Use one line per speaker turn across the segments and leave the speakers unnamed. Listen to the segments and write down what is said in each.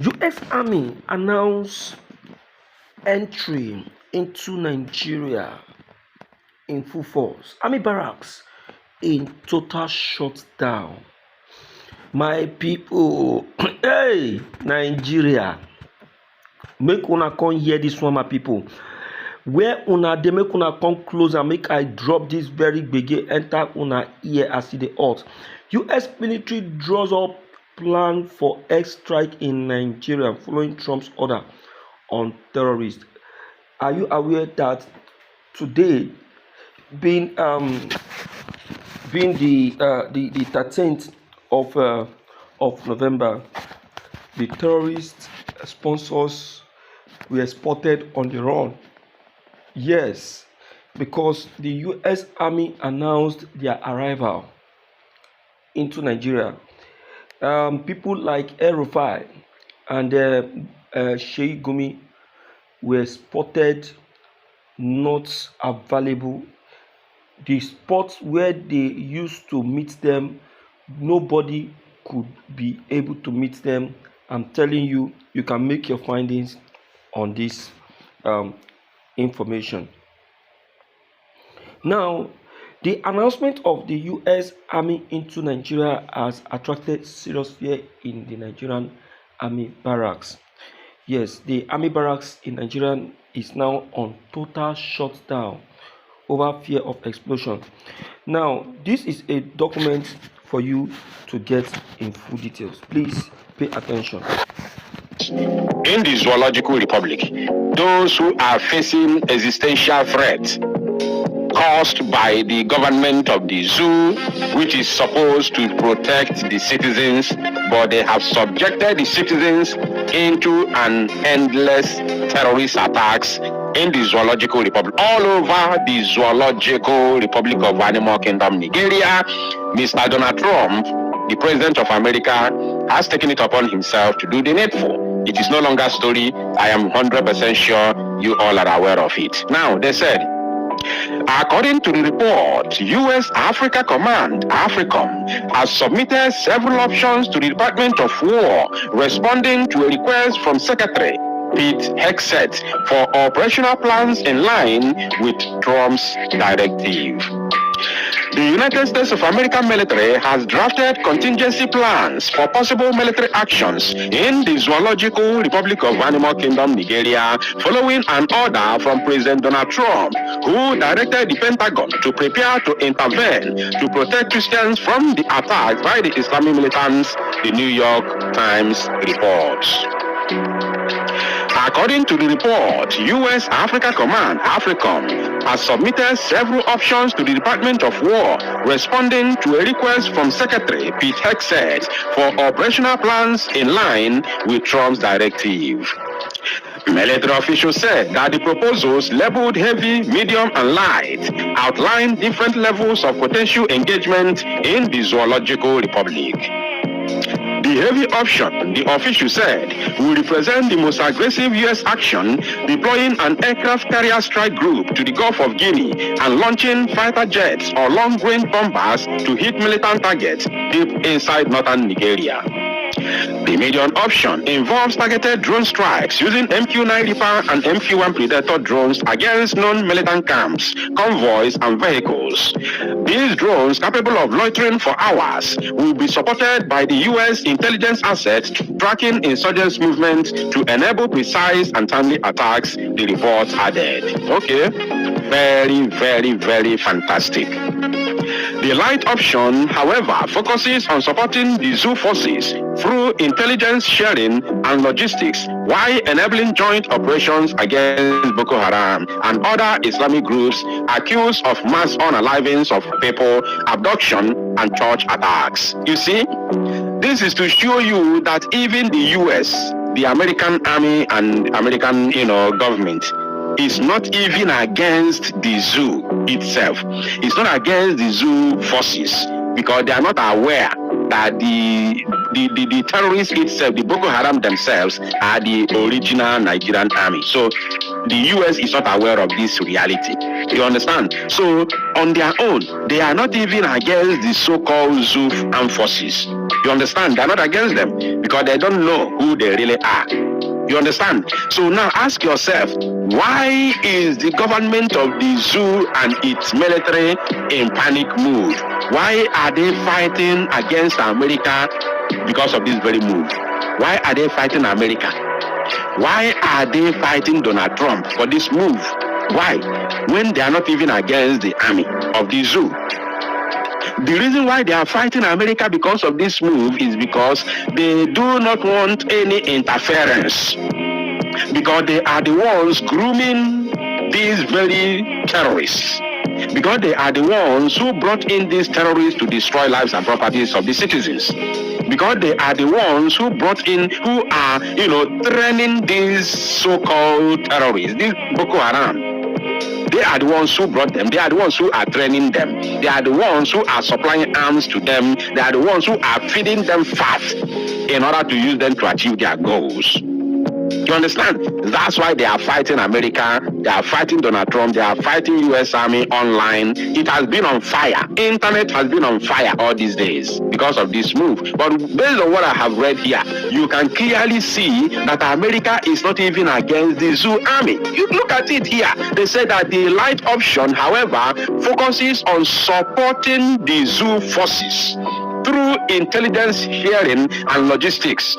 U.S. Army announced entry into Nigeria in full force. Army barracks in total shutdown. My people, hey, Nigeria, make una come hear this one, my people. Where una dey, make una come close and make I drop this very gbege enter una ear as e dey hot. U.S. military draws up plan for airstrike in Nigeria following Trump's order on terrorists. Are you aware that today, being the 13th of November, the terrorist sponsors were spotted on the run? Yes, because the U.S. Army announced their arrival into Nigeria. People like El-Rufai and Shøtdøwñ were spotted not available. The spots where they used to meet them, nobody could be able to meet them. I'm telling you, you can make your findings on this information. Now, the announcement of the U.S. Army into Nigeria has attracted serious fear in the Nigerian Army barracks. Yes, the Army barracks in Nigeria is now on total shutdown over fear of explosion. Now, this is a document for you to get in full details. Please pay attention.
In the Zoological Republic, those who are facing existential threats caused by the government of the zoo, which is supposed to protect the citizens, but they have subjected the citizens into an endless terrorist attacks in the Zoological Republic. All over the Zoological Republic of Animal Kingdom, Nigeria, Mr. Donald Trump, the President of America, has taken it upon himself to do the needful. It is no longer a story. I am 100% sure you all are aware of it. Now, they said, according to the report, U.S. Africa Command, AFRICOM, has submitted several options to the Department of War, responding to a request from Secretary Pete Hegseth for operational plans in line with Trump's directive. The United States of America military has drafted contingency plans for possible military actions in the Zoological Republic of Animal Kingdom, Nigeria, following an order from President Donald Trump, who directed the Pentagon to prepare to intervene to protect Christians from the attack by the Islamic militants, the New York Times reports. According to the report, U.S. Africa Command, AFRICOM, has submitted several options to the Department of War, responding to a request from Secretary Pete Hegseth for operational plans in line with Trump's directive. Military officials said that the proposals, labeled heavy, medium, and light, outline different levels of potential engagement in the Zoological Republic. The heavy option, the official said, will represent the most aggressive U.S. action, deploying an aircraft carrier strike group to the Gulf of Guinea and launching fighter jets or long-range bombers to hit militant targets deep inside northern Nigeria. The medium option involves targeted drone strikes using MQ-9 Reaper and MQ-1 Predator drones against non-militant camps, convoys, and vehicles. These drones, capable of loitering for hours, will be supported by the U.S. intelligence assets tracking insurgents' movement to enable precise and timely attacks, the report added. Okay, very, very, very fantastic. The light option, however, focuses on supporting the zoo forces through intelligence sharing and logistics, while enabling joint operations against Boko Haram and other Islamic groups accused of mass unalivings of people, abduction, and church attacks. You see, this is to show you that even the U.S., the American Army and American, government, is not even against the zoo itself. It's not against the zoo forces, because they are not aware that the terrorists itself, the Boko Haram themselves, are the original Nigerian army. So the US is not aware of this reality. You understand? So on their own, they are not even against the so-called zoo armed forces. You understand? They're not against them because they don't know who they really are. You understand? So now ask yourself, why is the government of the zoo and its military in panic mood? Why are they fighting against America because of this very move? Why are they fighting America? Why are they fighting Donald Trump for this move? Why? When they are not even against the army of the zoo. The reason why they are fighting America because of this move is because they do not want any interference. Because they are the ones grooming these very terrorists. Because they are the ones who brought in these terrorists to destroy lives and properties of the citizens. Because they are the ones who brought in, who are, training these so-called terrorists, these Boko Haram. They are the ones who brought them. They are the ones who are training them. They are the ones who are supplying arms to them. They are the ones who are feeding them fat in order to use them to achieve their goals. You understand? That's why they are fighting America. They are fighting Donald Trump. They are fighting U.S. Army online. It has been on fire. Internet has been on fire all these days because of this move. But based on what I have read here, you can clearly see that America is not even against the zoo army. You look at it here. They say that the light option, however, focuses on supporting the zoo forces through intelligence sharing and logistics.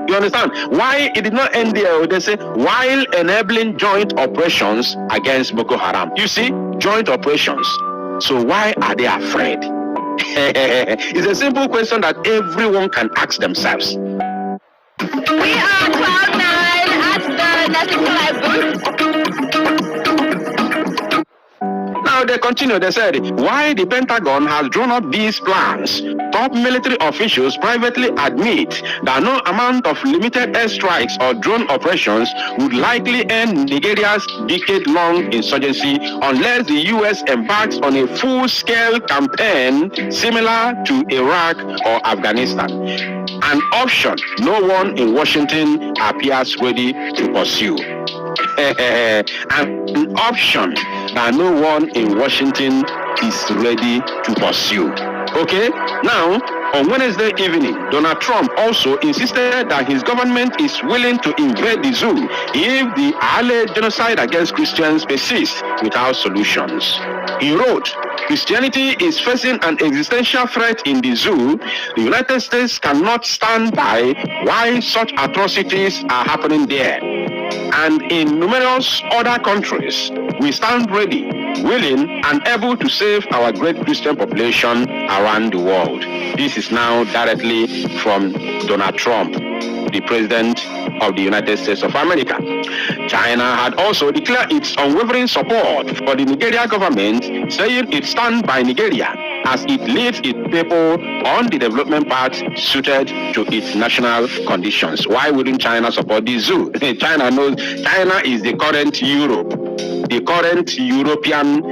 You understand? Why it did not end there? They say, while enabling joint operations against Boko Haram. You see, joint operations. So why are they afraid? It's a simple question that everyone can ask themselves.
We are Cloud9 at the Nothing to Life booth.
Now they continue, they said, why the Pentagon has drawn up these plans, top military officials privately admit that no amount of limited airstrikes or drone operations would likely end Nigeria's decade-long insurgency unless the U.S. embarks on a full-scale campaign similar to Iraq or Afghanistan. An option no one in Washington appears ready to pursue. An option that no one in Washington is ready to pursue. Okay? Now, on Wednesday evening, Donald Trump also insisted that his government is willing to invade the zoo if the alleged genocide against Christians persists without solutions. He wrote, Christianity is facing an existential threat in the zoo. The United States cannot stand by while such atrocities are happening there. And in numerous other countries, we stand ready, willing, and able to save our great Christian population around the world. This is now directly from Donald Trump, the President of the United States of America. China had also declared its unwavering support for the Nigeria government, saying it stands by Nigeria as it leads its people on the development path suited to its national conditions. Why wouldn't China support the zoo? China knows China is the current Europe, the current European,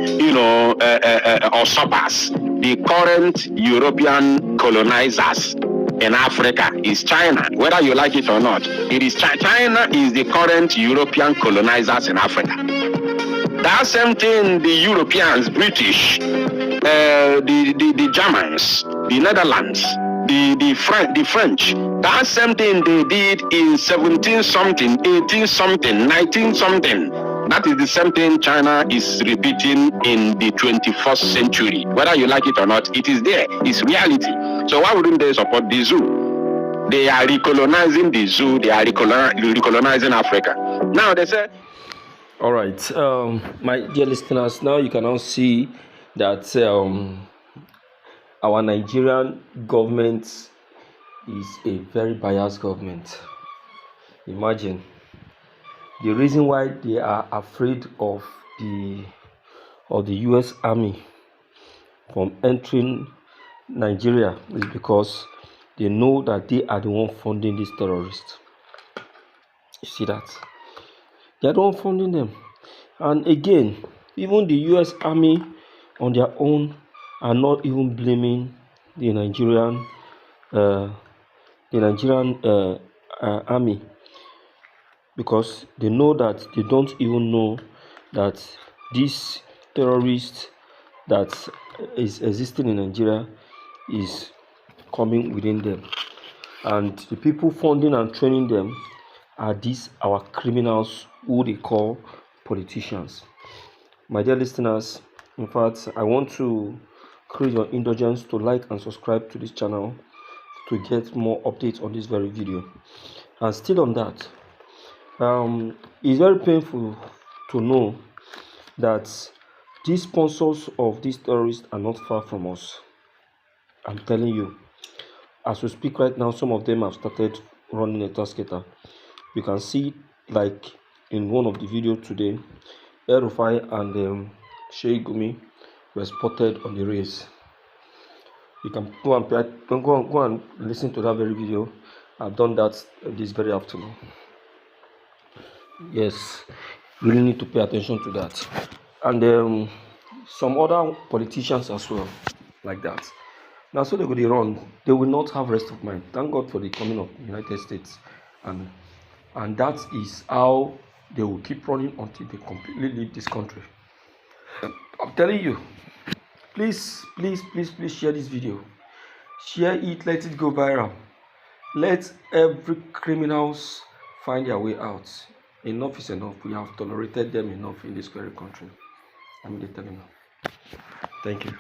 usurpers, the current European colonizers in Africa is China, whether you like it or not. It is China is the current European colonizers in Africa. That same thing the Europeans, British, the Germans, the Netherlands, the French, that same thing they did in 17 something, 18 something, 19 something. That is the same thing China is repeating in the 21st century. Whether you like it or not, it is there. It's reality. So why wouldn't they support the zoo? They are recolonizing the zoo. They are recolonizing Africa. Now they say...
All right, my dear listeners, now you can all see that our Nigerian government is a very biased government. Imagine the reason why they are afraid of the U.S. Army from entering Nigeria is because they know that they are the one funding these terrorists. You see that? They are the one funding them. And again, even the U.S. Army on their own are not even blaming the Nigerian army, because they know that they don't even know that this terrorist that is existing in Nigeria is coming within them, and the people funding and training them are these our criminals who they call politicians. My dear listeners, in fact, I want to crave your indulgence to like and subscribe to this channel to get more updates on this very video. And still on that, it's very painful to know that these sponsors of these terrorists are not far from us. I'm telling you, as we speak right now, some of them have started running a tasketer. You can see, like in one of the videos today, El-Rufai and Shøtdøwñ were spotted on the race. You can go and listen to that very video. I've done that this very afternoon. Yes, you really need to pay attention to that. And some other politicians as well, like that. Now, so they go to run, they will not have rest of mind. Thank God for the coming of the United States, and that is how they will keep running until they completely leave this country. I'm telling you, please share this video. Share it, let it go viral. Let every criminals find their way out. Enough is enough. We have tolerated them enough in this very country. I'm telling you. Thank you.